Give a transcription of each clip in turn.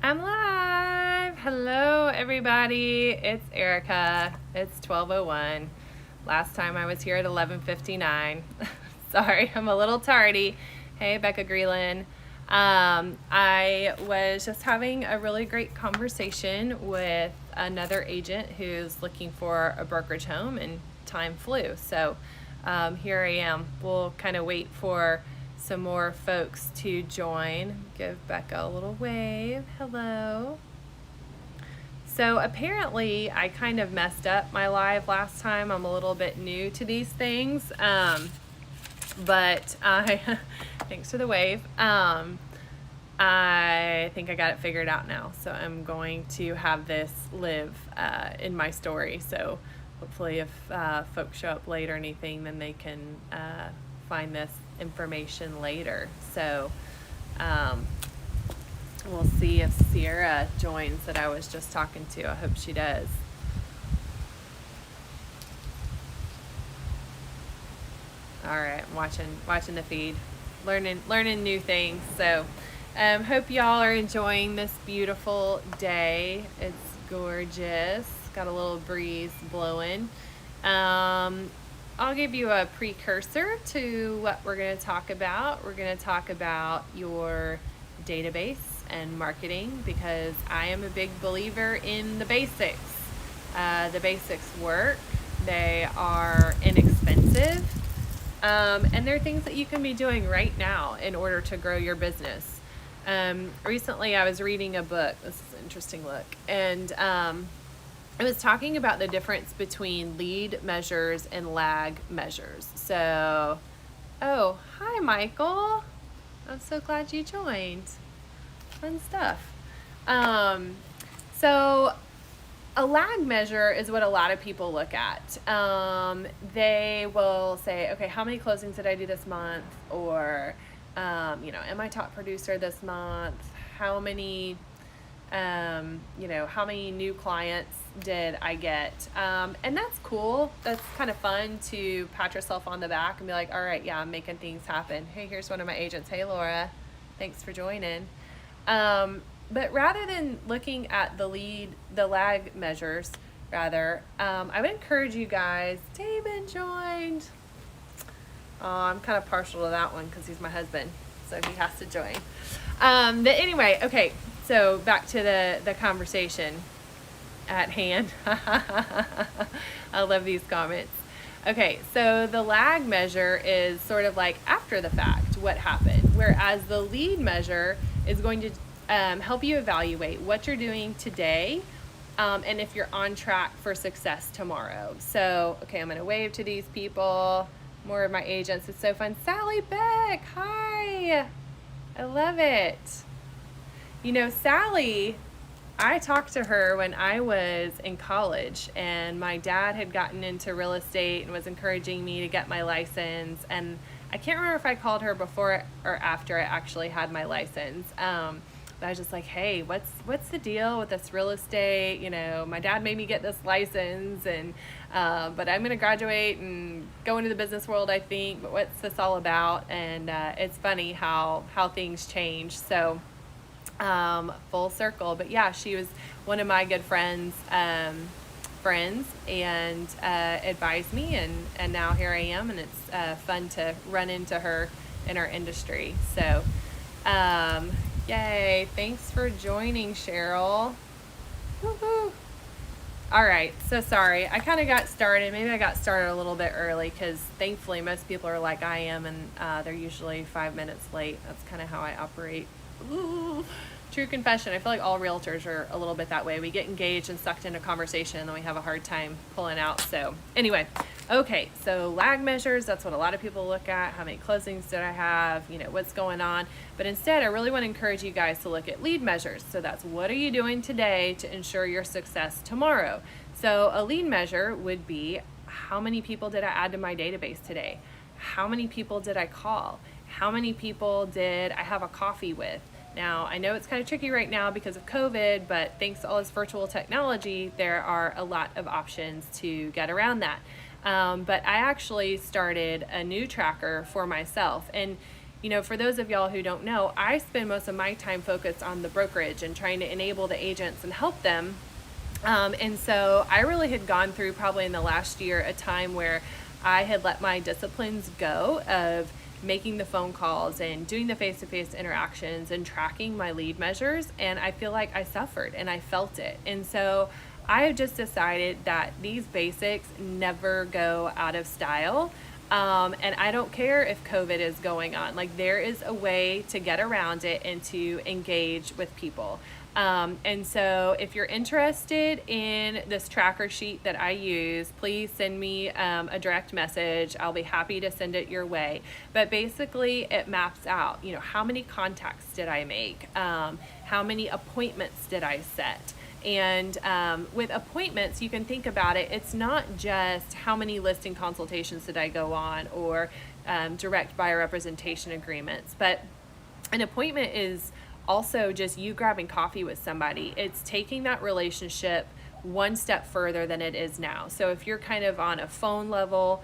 I'm live. Hello, everybody. It's Erica. It's 12:01. Last time I was here at 11:59. Sorry, I'm a little tardy. Hey, Becca Greeland. I was just having a really great conversation with another agent who's looking for a brokerage home, and time flew. So here I am. We'll kind of wait for some more folks to join. Give Becca a little wave. Hello. So apparently I kind of messed up my live last time. I'm a little bit new to these things. But I, thanks for the wave. I think I got it figured out now. So I'm going to have this live in my story. So hopefully if folks show up late or anything, then they can find this information later. So we'll see if Sierra joins that I was just talking to. I hope she does. All right, I'm watching the feed, learning new things. So hope y'all are enjoying this beautiful day. It's gorgeous. Got a little breeze blowing. I'll give you a precursor to what we're going to talk about. We're going to talk about your database and marketing, because I am a big believer in the basics. The basics work. They are inexpensive. And they're things that you can be doing right now in order to grow your business. Recently I was reading a book. This is an interesting look. And it was talking about the difference between lead measures and lag measures. So, oh, hi, Michael. I'm so glad you joined. Fun stuff. So a lag measure is what a lot of people look at. They will say, okay, how many closings did I do this month? Or, am I top producer this month? How many new clients did I get? And that's cool. That's kind of fun to pat yourself on the back and be like, all right, yeah, I'm making things happen. Hey, here's one of my agents. Hey, Laura, thanks for joining. But rather than looking at the lag measures, I would encourage you guys. Damon joined. Oh, I'm kind of partial to that one because he's my husband, so he has to join. But anyway, okay, so back to the conversation at hand. I love these comments. Okay, so the lag measure is sort of like after the fact, what happened, whereas the lead measure is going to help you evaluate what you're doing today, and if you're on track for success tomorrow. So, okay, I'm going to wave to these people. More of my agents. It's so fun. Sally Beck, hi. I love it. Sally, I talked to her when I was in college, and my dad had gotten into real estate and was encouraging me to get my license. And I can't remember if I called her before or after I actually had my license. But I was just like, hey, what's the deal with this real estate? My dad made me get this license, and but I'm going to graduate and go into the business world, I think. But what's this all about? And it's funny how things change. So full circle. But yeah, she was one of my good friends and advised me, and now here I am, and it's fun to run into her in our industry. So yay, thanks for joining, Cheryl. Woohoo. All right, so sorry, I kind of got started. Maybe I got started a little bit early because thankfully most people are like I am, and they're usually 5 minutes late. That's kind of how I operate. Ooh. True confession, I feel like all realtors are a little bit that way. We get engaged and sucked into conversation, and then we have a hard time pulling out. So anyway, okay, so lag measures, that's what a lot of people look at. How many closings did I have? What's going on? But instead, I really want to encourage you guys to look at lead measures. So that's, what are you doing today to ensure your success tomorrow? So a lead measure would be, how many people did I add to my database today? How many people did I call? How many people did I have a coffee with? Now, I know it's kind of tricky right now because of COVID, but thanks to all this virtual technology, there are a lot of options to get around that. But I actually started a new tracker for myself. And for those of y'all who don't know, I spend most of my time focused on the brokerage and trying to enable the agents and help them. And so I really had gone through probably in the last year a time where I had let my disciplines go of making the phone calls and doing the face-to-face interactions and tracking my lead measures. And I feel like I suffered and I felt it. And so I have just decided that these basics never go out of style. And I don't care if COVID is going on. Like, there is a way to get around it and to engage with people. And so if you're interested in this tracker sheet that I use, please send me a direct message. I'll be happy to send it your way. But basically it maps out, how many contacts did I make? How many appointments did I set? And with appointments, you can think about it. It's not just how many listing consultations did I go on or direct buyer representation agreements, but an appointment is also just you grabbing coffee with somebody. It's taking that relationship one step further than it is now. So if you're kind of on a phone level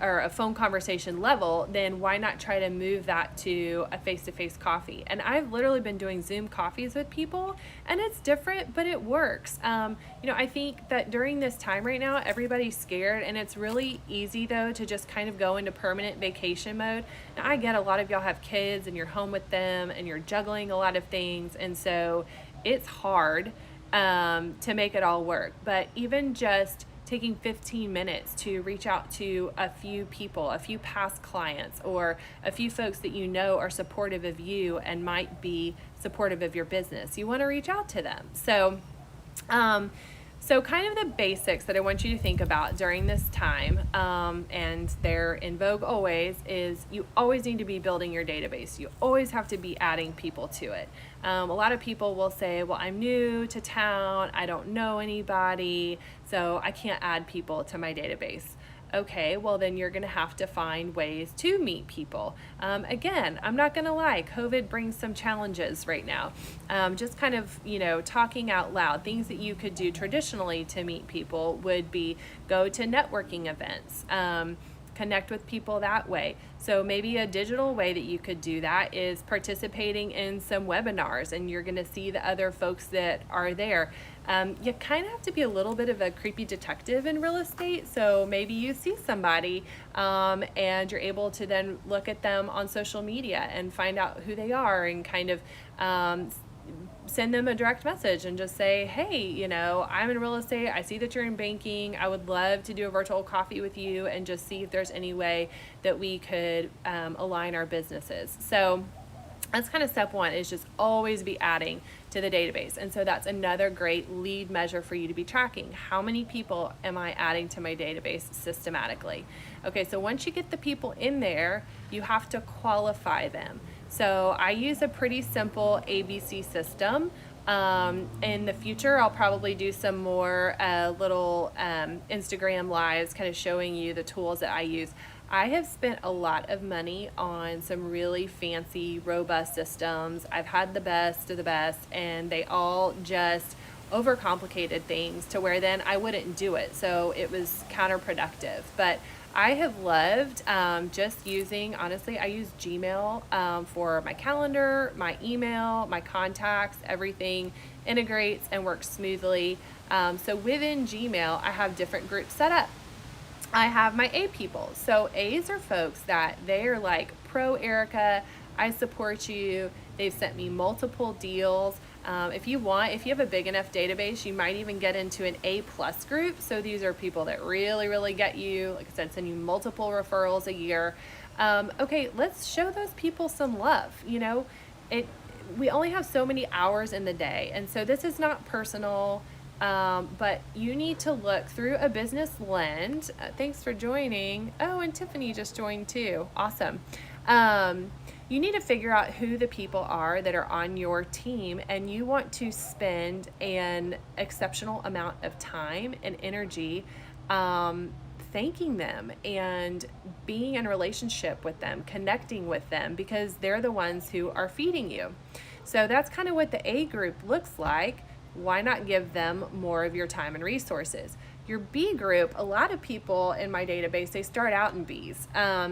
or a phone conversation level, then why not try to move that to a face-to-face coffee? And I've literally been doing Zoom coffees with people, and it's different, but it works. I think that during this time right now, everybody's scared, and it's really easy though to just kind of go into permanent vacation mode. Now, I get a lot of y'all have kids and you're home with them and you're juggling a lot of things, and so it's hard to make it all work. But even just taking 15 minutes to reach out to a few people, a few past clients, or a few folks that are supportive of you and might be supportive of your business. You want to reach out to them. So kind of the basics that I want you to think about during this time, and they're in vogue always, is you always need to be building your database. You always have to be adding people to it. A lot of people will say, well, I'm new to town, I don't know anybody, so I can't add people to my database. Okay, well then you're gonna have to find ways to meet people. Again, I'm not gonna lie, COVID brings some challenges right now. Just kind of, talking out loud, things that you could do traditionally to meet people would be go to networking events, connect with people that way. So maybe a digital way that you could do that is participating in some webinars, and you're gonna see the other folks that are there. You kind of have to be a little bit of a creepy detective in real estate. So maybe you see somebody and you're able to then look at them on social media and find out who they are and kind of send them a direct message and just say, hey, I'm in real estate. I see that you're in banking. I would love to do a virtual coffee with you and just see if there's any way that we could align our businesses. So that's kind of step one, is just always be adding to the database. And so that's another great lead measure for you to be tracking. How many people am I adding to my database systematically? Okay, so once you get the people in there, you have to qualify them. So I use a pretty simple ABC system. In the future, I'll probably do some more little Instagram lives kind of showing you the tools that I use. I have spent a lot of money on some really fancy, robust systems. I've had the best of the best, and they all just overcomplicated things to where then I wouldn't do it. So it was counterproductive. But I have loved just using, honestly, I use Gmail for my calendar, my email, my contacts, everything integrates and works smoothly. So within Gmail, I have different groups set up. I have my A people. So A's are folks that they are like, pro Erica, I support you. They've sent me multiple deals. If you have a big enough database, you might even get into an A+ group. So these are people that really, really get you, like I said, send you multiple referrals a year. Okay, let's show those people some love. We only have so many hours in the day. And so this is not personal. But you need to look through a business lens. Thanks for joining. Oh, and Tiffany just joined too. Awesome. You need to figure out who the people are that are on your team, and you want to spend an exceptional amount of time and energy thanking them and being in a relationship with them, connecting with them, because they're the ones who are feeding you. So that's kind of what the A group looks like. Why not give them more of your time and resources? Your B group, a lot of people in my database, they start out in Bs.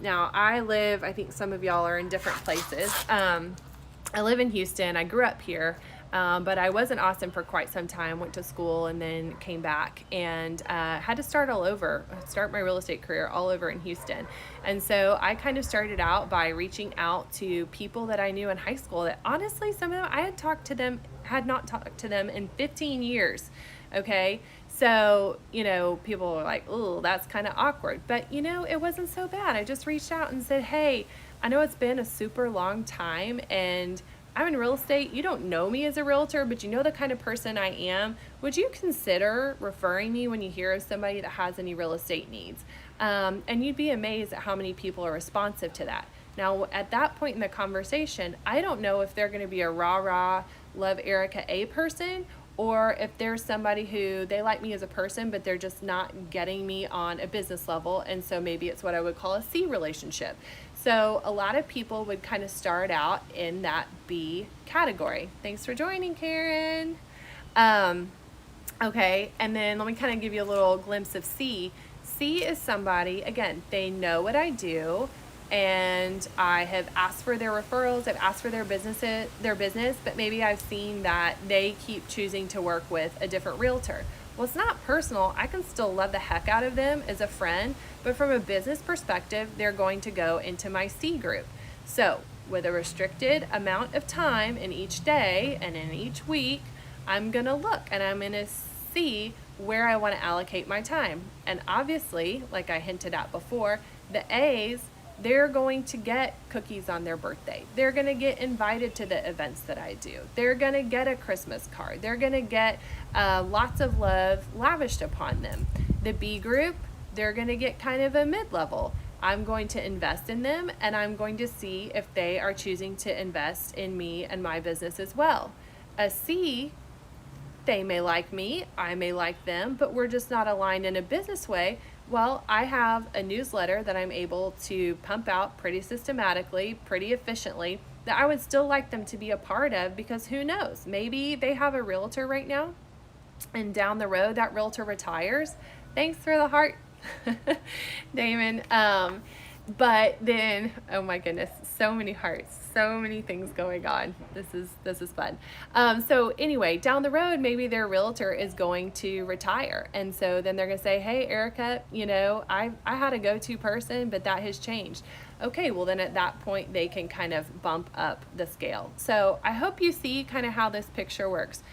Now, I think some of y'all are in different places. I live in Houston. I grew up here, but I was in Austin for quite some time, went to school, and then came back and had to start my real estate career all over in Houston. And so I kind of started out by reaching out to people that I knew in high school that honestly, some of them, I had not talked to them in 15 years. Okay. So, people were like, oh, that's kind of awkward. But, it wasn't so bad. I just reached out and said, hey, I know it's been a super long time and I'm in real estate. You don't know me as a realtor, but you know the kind of person I am. Would you consider referring me when you hear of somebody that has any real estate needs? And you'd be amazed at how many people are responsive to that. Now, at that point in the conversation, I don't know if they're going to be a rah-rah, love Erica A person, or if there's somebody who they like me as a person, but they're just not getting me on a business level. And so maybe it's what I would call a C relationship. So a lot of people would kind of start out in that B category. Thanks for joining, Karen. Okay, and then let me kind of give you a little glimpse of C. C is somebody, again, they know what I do, and I have asked for their referrals, I've asked for their business, but maybe I've seen that they keep choosing to work with a different realtor. Well, it's not personal. I can still love the heck out of them as a friend, but from a business perspective, they're going to go into my C group. So with a restricted amount of time in each day and in each week, I'm going to look and I'm going to see where I want to allocate my time. And obviously, like I hinted at before, the A's, they're going to get cookies on their birthday. They're going to get invited to the events that I do. They're going to get a Christmas card. They're going to get lots of love lavished upon them. The B group, they're going to get kind of a mid-level. I'm going to invest in them, and I'm going to see if they are choosing to invest in me and my business as well. A C, they may like me, I may like them, but we're just not aligned in a business way. Well, I have a newsletter that I'm able to pump out pretty systematically, pretty efficiently, that I would still like them to be a part of, because who knows, maybe they have a realtor right now and down the road that realtor retires. Thanks for the heart, Damon. But then, oh my goodness, so many hearts, so many things going on. This is fun. So anyway, down the road, maybe their realtor is going to retire. And so then they're going to say, hey, Erica, I had a go-to person, but that has changed. Okay, well then at that point, they can kind of bump up the scale. So I hope you see kind of how this picture works.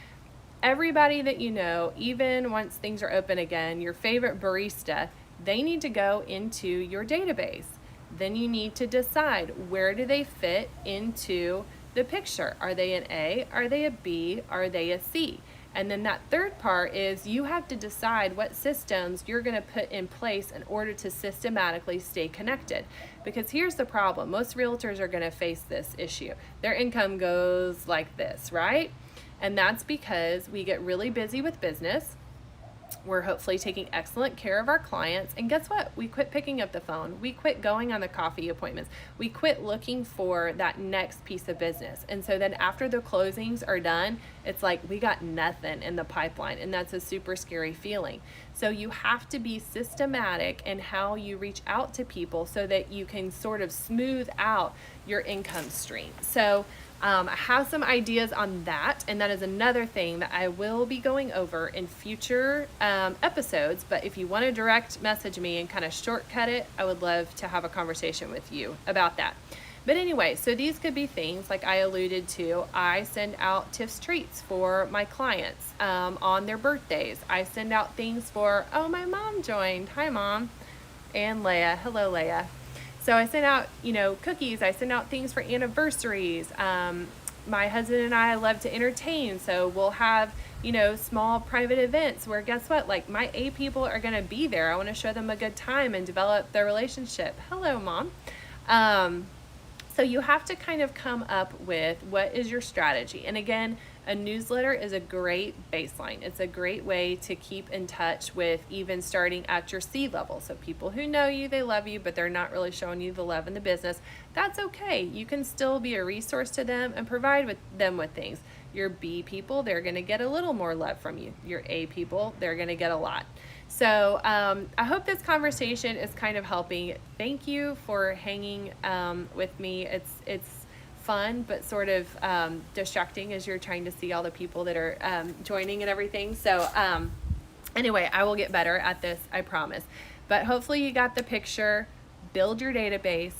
Everybody that you know, even once things are open again, your favorite barista, they need to go into your database. Then you need to decide, where do they fit into the picture? Are they an A? Are they a B? Are they a C? And then that third part is you have to decide what systems you're going to put in place in order to systematically stay connected. Because here's the problem. Most realtors are going to face this issue. Their income goes like this, right? And that's because we get really busy with business. We're hopefully taking excellent care of our clients. And guess what? We quit picking up the phone. We quit going on the coffee appointments. We quit looking for that next piece of business. And so then after the closings are done, it's like we got nothing in the pipeline. And that's a super scary feeling. So you have to be systematic in how you reach out to people so that you can sort of smooth out your income stream. So I have some ideas on that, and that is another thing that I will be going over in future episodes. But if you want to direct message me and kind of shortcut it, I would love to have a conversation with you about that. But anyway, so these could be things like I alluded to. I send out Tiff's treats for my clients on their birthdays. I send out things for, oh, my mom joined. Hi, Mom. And Leah. Hello, Leah. So I send out, cookies. I send out things for anniversaries. My husband and I love to entertain. So we'll have, small private events where guess what? Like my A people are going to be there. I want to show them a good time and develop their relationship. Hello, Mom. So you have to kind of come up with what is your strategy. And again, a newsletter is a great baseline. It's a great way to keep in touch with even starting at your C level. So people who know you, they love you, but they're not really showing you the love in the business. That's okay. You can still be a resource to them and provide them with things. Your B people, they're going to get a little more love from you. Your A people, they're going to get a lot. So I hope this conversation is kind of helping. Thank you for hanging with me. It's fun, but sort of distracting as you're trying to see all the people that are joining and everything. So anyway, I will get better at this, I promise. But hopefully you got the picture. Build your database,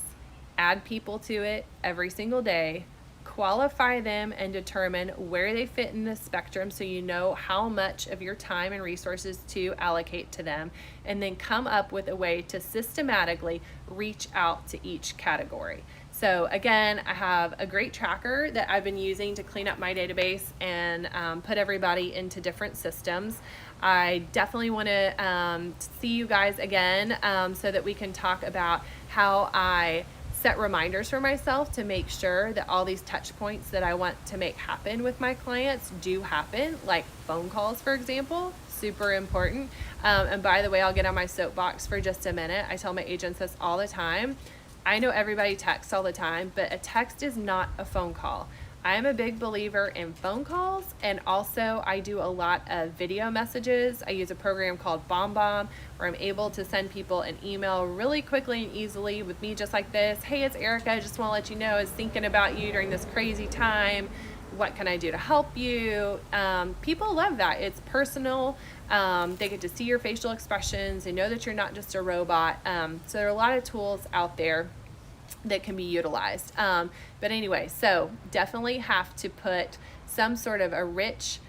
add people to it every single day, qualify them and determine where they fit in the spectrum so you know how much of your time and resources to allocate to them, and then come up with a way to systematically reach out to each category. So again, I have a great tracker that I've been using to clean up my database and put everybody into different systems. I definitely want to see you guys again so that we can talk about how I set reminders for myself to make sure that all these touch points that I want to make happen with my clients do happen, like phone calls, for example. Super important. And by the way, I'll get on my soapbox for just a minute. I tell my agents this all the time. I know everybody texts all the time, but a text is not a phone call. I am a big believer in phone calls, and also I do a lot of video messages. I use a program called BombBomb where I'm able to send people an email really quickly and easily with me just like this. Hey, it's Erica. I just want to let you know I was thinking about you during this crazy time. What can I do to help you? People love that. It's personal. They get to see your facial expressions. They know that you're not just a robot. So there are a lot of tools out there that can be utilized. But anyway, so definitely have to put some sort of a rich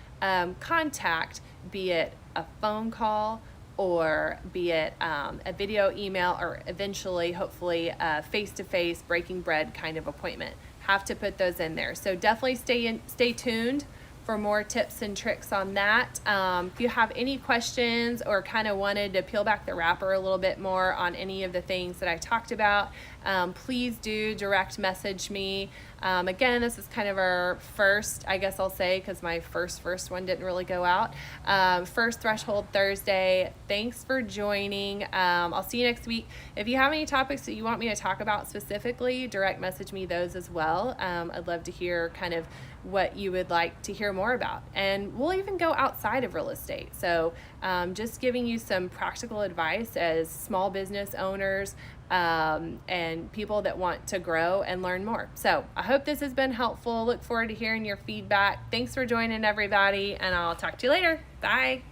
contact, be it a phone call or be it a video email, or eventually, hopefully, a face-to-face breaking bread kind of appointment. Have to put those in there. So definitely stay tuned for more tips and tricks on that. If you have any questions or kind of wanted to peel back the wrapper a little bit more on any of the things that I talked about, please do direct message me. Again, this is kind of our first, I guess I'll say, because my first one didn't really go out. First Threshold Thursday. Thanks for joining. I'll see you next week. If you have any topics that you want me to talk about specifically, direct message me those as well. I'd love to hear kind of what you would like to hear more about. And we'll even go outside of real estate. So just giving you some practical advice as small business owners and people that want to grow and learn more. So I hope this has been helpful. Look forward to hearing your feedback. Thanks for joining, everybody, and I'll talk to you later. Bye.